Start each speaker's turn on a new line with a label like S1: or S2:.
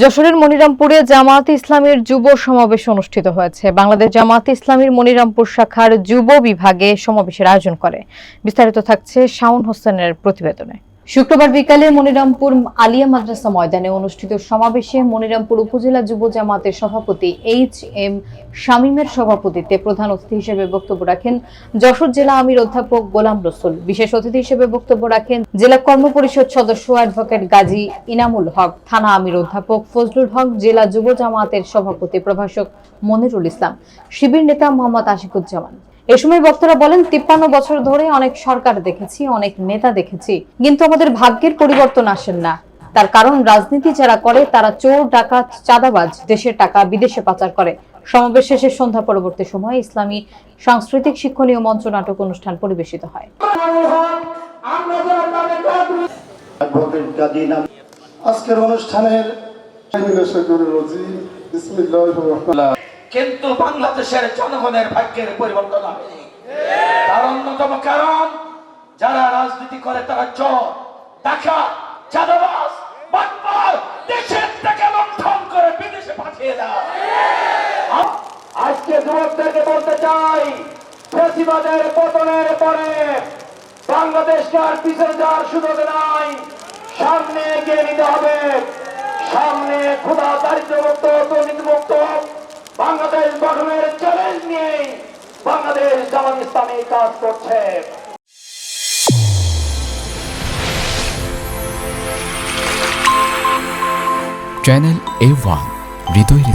S1: যশোরের মনিরামপুরে জামায়াতে ইসলামীর যুব সমাবেশ অনুষ্ঠিত হয়েছে। বাংলাদেশ জামায়াতে ইসলামীর মনিরামপুর শাখার যুব বিভাগে সমাবেশের আয়োজন করে। বিস্তারিত থাকছে শাওন হোসেনের প্রতিবেদনে। শুক্রবার বিকালে মনিরামপুর আলিয়া মাদ্রাসা ময়দানে অনুষ্ঠিত সমাবেশে মনিরামপুর উপজেলা যুব জামায়াতের সভাপতি এইচ.এম. শামীমের সভাপতিত্বে প্রধান অতিথি হিসেবে বক্তব্য রাখেন যশোর জেলা আমির অধ্যাপক গোলাম রসুল। বিশেষ অতিথি হিসেবে বক্তব্য রাখেন জেলা কর্মপরিষদ সদস্য অ্যাডভোকেট গাজী ইনামুল হক, থানা আমির অধ্যাপক ফজলুল হক, জেলা যুব জামায়াতের সভাপতি প্রভাষক মনিরুল ইসলাম, শিবির নেতা মোহাম্মদ আশিকুজ্জামান। এ সময় বক্তারা বলেন, 53 বছর ধরে অনেক সরকার দেখেছি, অনেক নেতা দেখেছি, কিন্তু আমাদের ভাগ্যের পরিবর্তন আসেন না। তার কারণ রাজনীতি যারা করে তারা চোর, ডাকাত, চাঁদাবাজ, দেশের টাকা বিদেশে পাচার করে। সমাবেশ শেষে সন্ধ্যা পরবর্তী সময়ে ইসলামী সাংস্কৃতিক শিক্ষণীয় মঞ্চ নাটক অনুষ্ঠান পরিবেশিত হয়।
S2: আজকের অনুষ্ঠানের
S3: কিন্তু বাংলাদেশের জনগণের ভাগ্যের পরিবর্তন হয়নি। তার অন্যতম কারণ যারা রাজনীতি করে তারা চোর, ডাকাত, চাঁদাবাজ, বাটপার, দেশের টাকা লুণ্ঠন করে বিদেশে পাঠিয়ে দেয়। আজকে যুবকদেরকে বলতে চাই, ফ্যাসিবাদের পতনের পরে বাংলাদেশকে আর পিছনে যাওয়ার সুযোগ নাই, সামনে এগিয়ে নিতে হবে। সামনে ক্ষুধা, দারিদ্র্যমুক্ত, দুর্নীতিমুক্ত বাংলাদেশ গঠনের চ্যালেঞ্জ নিয়ে বাংলাদেশ জামাত ইসলামী কাজ করছে।
S4: চ্যানেল A1 হৃদয়ের